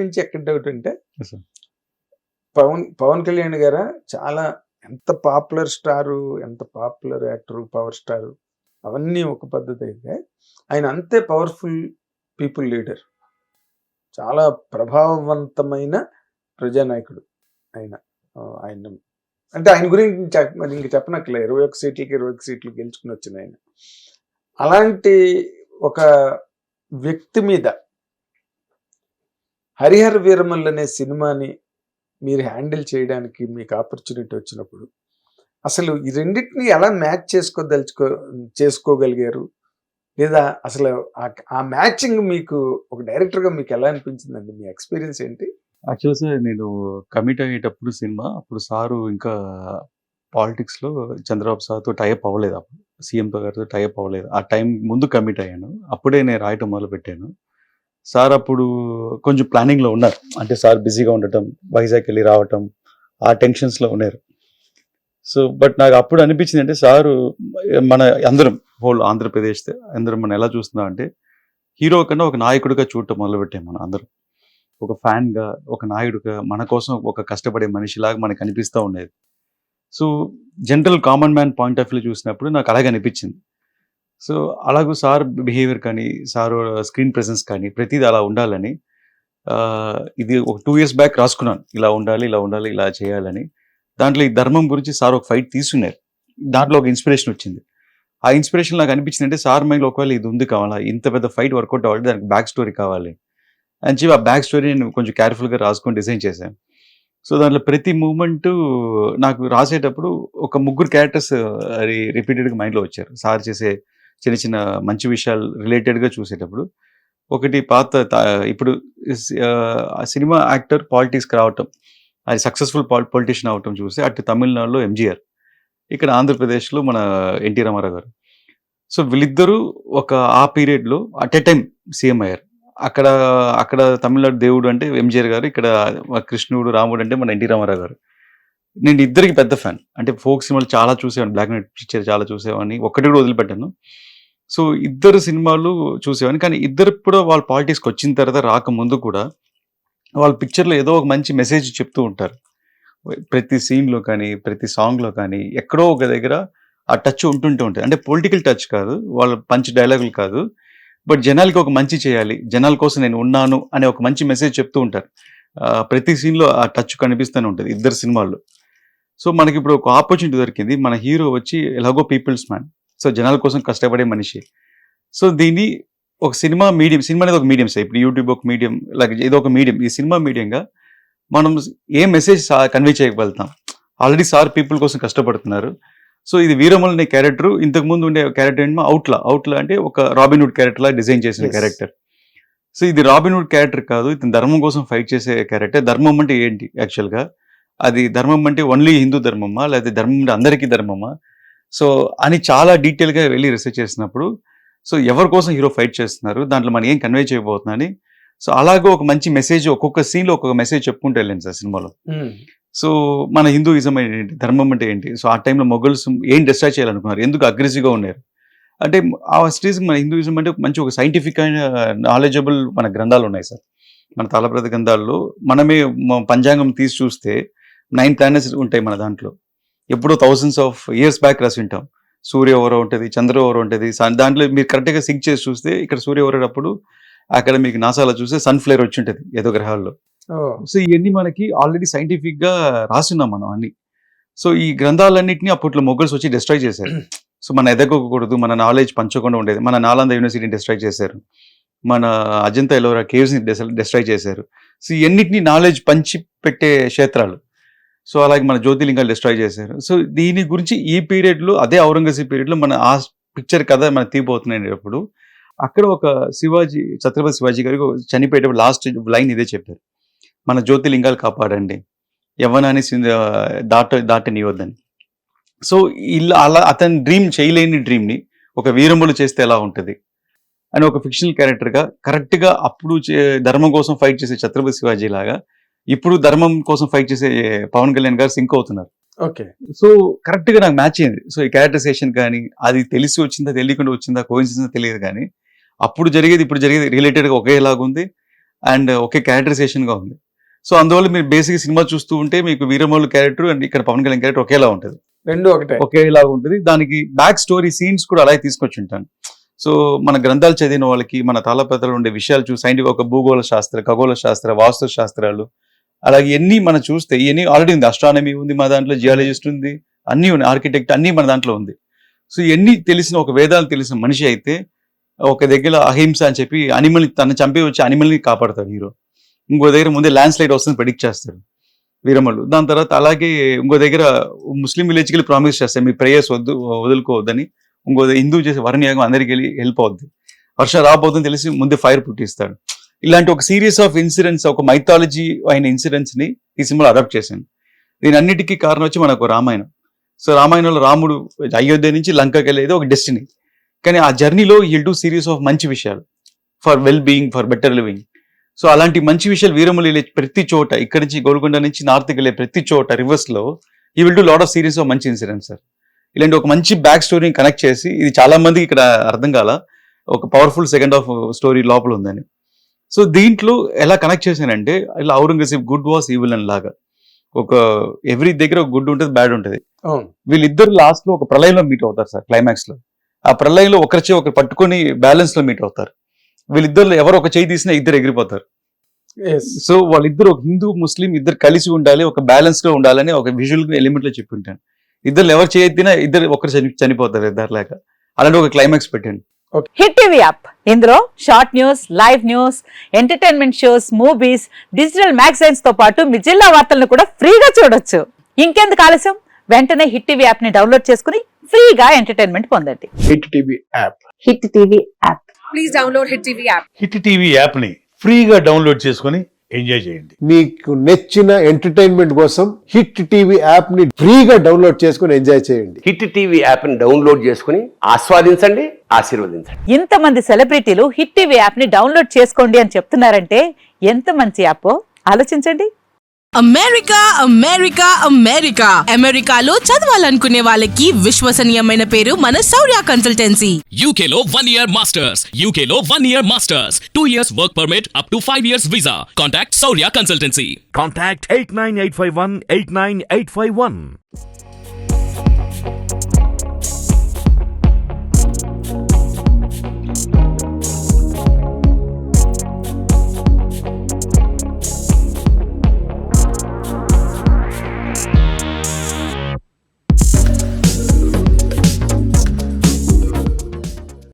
నుంచి ఎక్కడ డౌట్ అంటే Yes, sir. పవన్ కళ్యాణ్ గారా చాలా ఎంత పాపులర్ స్టారు, ఎంత పాపులర్ యాక్టర్, పవర్ స్టార్ అవన్నీ ఒక పద్ధతి అయితే ఆయన అంతే పవర్ఫుల్ పీపుల్ లీడర్, చాలా ప్రభావవంతమైన ప్రజానాయకుడు ఆయన. ఆయన అంటే ఆయన గురించి ఇంక చెప్పనక్కలే, 21 సీట్లకి 21 సీట్లు గెలుచుకుని వచ్చిన ఆయన. అలాంటి ఒక వ్యక్తి మీద హరిహర వీరమల్లు అనే సినిమాని మీరు హ్యాండిల్ చేయడానికి మీకు ఆపర్చునిటీ వచ్చినప్పుడు అసలు ఈ రెండింటిని ఎలా మ్యాచ్ చేసుకోగలిగారు, లేదా అసలు ఆ మ్యాచింగ్ మీకు ఒక డైరెక్టర్గా మీకు ఎలా అనిపించిందండి? మీ ఎక్స్పీరియన్స్ ఏంటి? యాక్చువల్గా సార్ నేను కమిట్ అయ్యేటప్పుడు సినిమా అప్పుడు సారు ఇంకా పాలిటిక్స్లో చంద్రబాబు సార్తో టైప్ అవ్వలేదు, అప్పుడు సీఎంతో గారితో టైప్ అవ్వలేదు. ఆ టైం ముందు కమిట్ అయ్యాను, అప్పుడే నేను రాయటం మొదలు పెట్టాను. సార్ అప్పుడు కొంచెం ప్లానింగ్లో ఉన్నారు, అంటే సార్ బిజీగా ఉండటం, వైజాగ్ వెళ్ళి రావటం, ఆ టెన్షన్స్లో ఉన్నారు. సో బట్ నాకు అప్పుడు అనిపించింది అంటే సారు మన అందరం హోల్ ఆంధ్రప్రదేశ్ అందరం మనం ఎలా చూస్తున్నాం అంటే హీరో కన్నా ఒక నాయకుడిగా చూడటం మొదలుపెట్టాం మనం అందరం. ఒక ఫ్యాన్గా, ఒక నాయుడుగా, మన కోసం ఒక కష్టపడే మనిషిలాగా మనకు అనిపిస్తూ ఉండేది. So general common man point of view చూసినప్పుడు నాకు అలాగే అనిపించింది. సో అలాగూ సార్ బిహేవియర్ కానీ, సార్ స్క్రీన్ ప్రెజెన్స్ కానీ ప్రతిదీ అలా ఉండాలని ఇది ఒక 2 years బ్యాక్ రాసుకున్నాను, ఇలా ఉండాలి, ఇలా ఉండాలి, ఇలా చేయాలని. దాంట్లో ఈ ధర్మం గురించి సార్ ఒక ఫైట్ తీసుకున్నారు, దాంట్లో ఒక ఇన్స్పిరేషన్ వచ్చింది. ఆ ఇన్స్పిరేషన్ నాకు అనిపించింది అంటే సార్ మైండ్లో ఒకవేళ ఇది ఉంది కావాలా, ఇంత పెద్ద ఫైట్ వర్కౌట్ అవ్వాలి, దానికి బ్యాక్ స్టోరీ కావాలి అని చెప్పి ఆ బ్యాక్ స్టోరీ నేను కొంచెం కేర్ఫుల్గా రాసుకొని డిజైన్ చేశాను. సో దాంట్లో ప్రతి మూమెంట్ నాకు రాసేటప్పుడు ఒక 3 క్యారెక్టర్స్ రిపీటెడ్గా మైండ్లో వచ్చారు. సార్ చేసే చిన్న చిన్న మంచి విషయాలు రిలేటెడ్గా చూసేటప్పుడు ఒకటి ఇప్పుడు ఆ సినిమా యాక్టర్ పాలిటిక్స్కి రావటం, అది సక్సెస్ఫుల్ పొలిటీషియన్ అవటం చూసి అటు తమిళనాడులో ఎంజీఆర్, ఇక్కడ ఆంధ్రప్రదేశ్లో మన ఎన్టీ రామారావు గారు. సో వీళ్ళిద్దరూ ఒక ఆ పీరియడ్లో అట్ ఎ టైం సీఎం అయ్యారు. అక్కడ తమిళనాడు దేవుడు అంటే ఎంజీఆర్ గారు, ఇక్కడ కృష్ణుడు రాముడు అంటే మన ఎన్టీ రామారావు గారు. నేను ఇద్దరికి పెద్ద ఫ్యాన్, అంటే ఫోక్ సినిమాలు చాలా చూసేవాడిని, బ్లాక్ అండ్ వైట్ పిక్చర్ చాలా చూసేవాడిని, ఒక్కటి కూడా వదిలిపెట్టాను. సో ఇద్దరు సినిమాలు చూసేవాడిని, కానీ ఇద్దరు కూడా వాళ్ళ పాలిటిక్స్కి వచ్చిన తర్వాత రాకముందు కూడా వాళ్ళ పిక్చర్లో ఏదో ఒక మంచి మెసేజ్ చెప్తూ ఉంటారు. ప్రతి సీన్లో కానీ, ప్రతి సాంగ్లో కానీ ఎక్కడో ఒక దగ్గర ఆ టచ్ ఉంటుంది. అంటే పొలిటికల్ టచ్ కాదు, వాళ్ళ పంచ్ డైలాగులు కాదు, బట్ జనాలకి ఒక మంచి చేయాలి, జనాల కోసం నేను ఉన్నాను అనే ఒక మంచి మెసేజ్ చెప్తూ ఉంటారు. ప్రతి సీన్లో ఆ టచ్ కనిపిస్తూనే ఉంటుంది ఇద్దరు సినిమాల్లో. సో మనకి ఇప్పుడు ఒక ఆపర్చునిటీ దొరికింది, మన హీరో వచ్చి ఎలాగో పీపుల్స్ మ్యాన్, సో జనాల కోసం కష్టపడే మనిషి. సో దీన్ని ఒక సినిమా అనేది ఒక మీడియం సార్, ఇప్పుడు యూట్యూబ్ ఒక మీడియం, లేకపోతే ఏదో ఒక మీడియం, ఈ సినిమా మీడియంగా మనం ఏ మెసేజ్ కన్వే చేయగలుగుతాం. ఆల్రెడీ సార్ పీపుల్ కోసం కష్టపడుతున్నారు. సో ఇది వీరమల్లు అనే క్యారెక్టర్, ఇంతకుముందు ఉండే క్యారెక్టర్ ఏంటో అవుట్లా అంటే ఒక రాబిన్హుడ్ క్యారెక్టర్ లా డిజైన్ చేసిన క్యారెక్టర్. సో ఇది రాబిన్హుడ్ క్యారెక్టర్ కాదు, ఇతను ధర్మం కోసం ఫైట్ చేసే క్యారెక్టర్. ధర్మం అంటే ఏంటి యాక్చువల్గా, అది ధర్మం అంటే ఓన్లీ హిందూ ధర్మమా, లేకపోతే ధర్మం అంటే అందరికీ ధర్మమా, సో అని చాలా డీటెయిల్గా వెళ్ళి రీసెర్చ్ చేసినప్పుడు సో ఎవరి కోసం హీరో ఫైట్ చేస్తున్నారు, దాంట్లో మనం ఏం కన్వే చేయబోతున్నాని, సో అలాగే ఒక మంచి మెసేజ్ ఒక్కొక్క సీన్లో ఒక్కొక్క మెసేజ్ చెప్పుకుంటూ వెళ్ళండి సార్ సినిమాలో. సో మన హిందూయిజం ఏంటి, ధర్మం అంటే ఏంటి, సో ఆ టైంలో మొఘల్స్ ఏం డిస్ట్రాయ్ చేయాలనుకున్నారు, ఎందుకు అగ్రెసివ్గా ఉన్నారు అంటే ఆ స్టేజ్ మన హిందూయిజం అంటే మంచి ఒక సైంటిఫిక్ అయిన నాలెడ్జబుల్ మన గ్రంథాలు ఉన్నాయి సార్. మన తాళప్రత గ్రంథాల్లో మనమే పంచాంగం తీసి చూస్తే 9 planets ఉంటాయి మన దాంట్లో, ఎప్పుడో thousands of years బ్యాక్ రాసి ఉంటాం. సూర్య ఓవర ఉంటుంది, చంద్ర ఓవర ఉంటుంది, దాంట్లో మీరు కరెక్ట్గా సింక్ చేసి చూస్తే ఇక్కడ సూర్య ఓవరేటప్పుడు అక్కడ మీకు నాసాలో చూస్తే సన్ ఫ్లేర్ వచ్చి ఉంటుంది ఏదో గ్రహాల్లో. సో ఇవన్నీ మనకి ఆల్రెడీ సైంటిఫిక్ గా రాస్తున్నాం మనం అన్ని. సో ఈ గ్రంథాలన్నింటినీ అప్పట్లో మొఘల్స్ వచ్చి డిస్ట్రాయ్ చేశారు. సో మన ఎదగకూడదు, మన నాలెడ్జ్ పంచకుండా ఉండేది, మన నాలంద యూనివర్సిటీని డిస్ట్రాయ్ చేశారు, మన అజంతా ఎలోరా కేవ్స్ని డిస్ట్రాయ్ చేశారు. సో ఇవన్నిటినీ నాలెడ్జ్ పంచి పెట్టే క్షేత్రాలు. సో అలాగే మన జ్యోతిర్లింగాలు డిస్ట్రాయ్ చేశారు. సో దీని గురించి ఈ పీరియడ్లో, అదే ఔరంగజేబ్ పీరియడ్లో మన ఆ పిక్చర్ కథ మనకు తీయబోతున్నాయి. అక్కడ ఒక ఛత్రపతి శివాజీ గారికి చనిపోయేటప్పుడు లాస్ట్ లైన్ ఇదే చెప్పారు, మన జ్యోతిర్లింగాలు కాపాడండి, యవ్వనాన్ని దాటనివద్దని. సో ఇలా అలా అతని డ్రీమ్ చేయలేని డ్రీమ్ని ఒక వీరములు చేస్తే ఎలా ఉంటుంది అని ఒక ఫిక్షనల్ క్యారెక్టర్గా కరెక్ట్గా అప్పుడు ధర్మం కోసం ఫైట్ చేసే ఛత్రపతి శివాజీ లాగా ఇప్పుడు ధర్మం కోసం ఫైట్ చేసే పవన్ కళ్యాణ్ గారు సింక్ అవుతున్నారు. ఓకే, సో కరెక్ట్గా నాకు మ్యాచ్ అయింది. సో ఈ క్యారెక్టరైజేషన్ కానీ అది తెలిసి వచ్చిందా తెలియకుండా వచ్చిందా కోయిన్సిడెన్స్ తెలియదు, కానీ అప్పుడు జరిగేది ఇప్పుడు జరిగేది రిలేటెడ్గా ఒకేలాగా ఉంది. అండ్ ఒకే క్యారెక్టరైజేషన్ గా ఉంది. సో అందువల్ల మీరు బేసిక్ సినిమా చూస్తూ ఉంటే మీకు వీరమల్లు క్యారెక్టర్ అండ్ ఇక్కడ పవన్ కళ్యాణ్ క్యారెక్టర్ ఒకేలా ఉంటుంది, రెండు ఒకటే, ఒకేలా ఉంటుంది. దానికి బ్యాక్ స్టోరీ సీన్స్ కూడా అలాగే తీసుకొచ్చి ఉంటాను. సో మన గ్రంథాలు చదివిన వాళ్ళకి మన తాళపత్రాలు ఉండే విషయాలు చూసి సైంటిఫిక్ ఒక భూగోళ శాస్త్ర, ఖగోళ శాస్త్ర, వాస్తు శాస్త్రాలు అలాగే ఎన్ని మనం చూస్తే ఇవన్నీ ఆల్రెడీ ఉంది. అస్ట్రానమీ ఉంది మా దాంట్లో, జియాలజిస్ట్ ఉంది, అన్నీ ఉన్నాయి, ఆర్కిటెక్ట్ అన్నీ మన దాంట్లో ఉంది. సో ఇవన్నీ తెలిసిన ఒక వేదాలు తెలిసిన మనిషి అయితే ఒక దగ్గర అహింస అని చెప్పి అనిమల్ని తను చంపి వచ్చి అనిమల్ని కాపాడతాడు హీరో. ఇంకో దగ్గర ముందే ల్యాండ్ స్లైడ్ వస్తుంది ప్రెడిక్ట్ చేస్తాడు వీరమల్లు. దాని తర్వాత అలాగే ఇంకో దగ్గర ముస్లిం విలేజ్కి వెళ్ళి ప్రామిస్ చేస్తాడు మీ ప్రేయర్స్ వదులుకోవద్దని. ఇంకో హిందూ చేసే వరణ్యాగం అందరికి వెళ్ళి హెల్ప్ అవుద్ది, వర్షం రాబోతుందని తెలిసి ముందే ఫైర్ పుట్టిస్తాడు. ఇలాంటి ఒక సిరీస్ ఆఫ్ ఇన్సిడెంట్స్, ఒక మైథాలజీ అయిన ఇన్సిడెంట్స్ ని ఈ సినిమాలో అడాప్ట్ చేశాను. దీని అన్నిటికీ కారణం వచ్చి మనకు రామాయణం. సో రామాయణంలో రాముడు అయోధ్య నుంచి లంకకి వెళ్ళేది ఒక డెస్టినీ, కానీ ఆ జర్నీలో హీల్ డూ సిరీస్ ఆఫ్ మంచి విషయాలు for well being, for better living. So అలాంటి మంచి విషయాలు వీరమల్లు వెళ్ళే ప్రతి చోట, ఇక్కడి నుంచి గోల్కొండ నుంచి నార్త్కి వెళ్ళే ప్రతి చోట రివర్స్ లో ఈ will do lot of series of మంచి ఇన్సిడెంట్స్ సార్. ఇలాంటి ఒక మంచి బ్యాక్ స్టోరీని కనెక్ట్ చేసి, ఇది చాలా మందికి ఇక్కడ అర్థం కాల, ఒక పవర్ఫుల్ సెకండ్ హాఫ్ స్టోరీ లోపల ఉందని. సో దీంట్లో ఎలా కనెక్ట్ చేశానంటే ఇలా ఔరంగజేబ్ గుడ్ వాస్ ఈవిల్ అని లాగా, ఒక ఎవ్రీ దగ్గర ఒక గుడ్ ఉంటుంది, బ్యాడ్ ఉంటుంది. వీళ్ళిద్దరు లాస్ట్ లో ఒక ప్రళయంలో మీట్ అవుతారు సార్. క్లైమాక్స్ లో ఆ ప్రళయంలో ఒకరిచే ఒకరు పట్టుకొని బ్యాలెన్స్ లో మీట్ అవుతారు. వీళ్ళిద్దరు ఎవరు ఒక చేయి తీసినా ఇద్దరు ఎగిరిపోతారు. సో వాళ్ళిద్దరు ఒక హిందూ ముస్లిం ఇద్దరు కలిసి ఉండాలి, ఒక బ్యాలెన్స్ లో ఉండాలని ఒక విజువల్ ఎలిమెంట్ లో చెప్పుంటాను. ఇద్దరు ఎవరు చేయొద్దినా ఇద్దరు ఒకరు చనిపోతారు ఇద్దరు లేక, అలాంటి ఒక క్లైమాక్స్ పెట్టండి. హిట్ టీవీ యాప్, ఇందులో short news, live news, entertainment shows, movies, digital magazines తో పాటు మీ జిల్లా వార్తలను కూడా ఫ్రీగా చూడొచ్చు. ఇంకెందుకు ఆలస్యం, వెంటనే హిట్ టీవీ యాప్ ని డౌన్లోడ్ చేసుకుని ఫ్రీగా ఎంటర్టైన్మెంట్ పొందండి. Hit TV app, hit TV app, please download hit TV app. Hit TV app ని ఫ్రీగా డౌన్లోడ్ చేసుకొని ఎంజాయ్ చేయండి. మీకు నచ్చిన ఎంటర్టైన్మెంట్ కోసం హిట్ టీవీ యాప్ ని ఫ్రీగా డౌన్లోడ్ చేసుకొని ఎంజాయ్ చేయండి. హిట్ టీవీ యాప్ ని డౌన్లోడ్ చేసుకుని ఆస్వాదించండి, ఆశీర్వదించండి. ఇంతమంది సెలబ్రిటీలు హిట్ టీవీ యాప్ ని డౌన్లోడ్ చేసుకోండి అని చెప్తున్నారంటే ఎంత మంచి యాప్ ఆలోచించండి. అమెరికా అమెరికా అమెరికా అమెరికాలో చదవాలనుకునే వాళ్ళకి విశ్వసనీయమైన పేరు మన శౌర్య కన్సల్టెన్సీ. UK లో 1 year masters, UK లో 1 year masters, 2 years work permit up to 5 years visa. Contact Saurya Consultancy. Contact 89851 89851.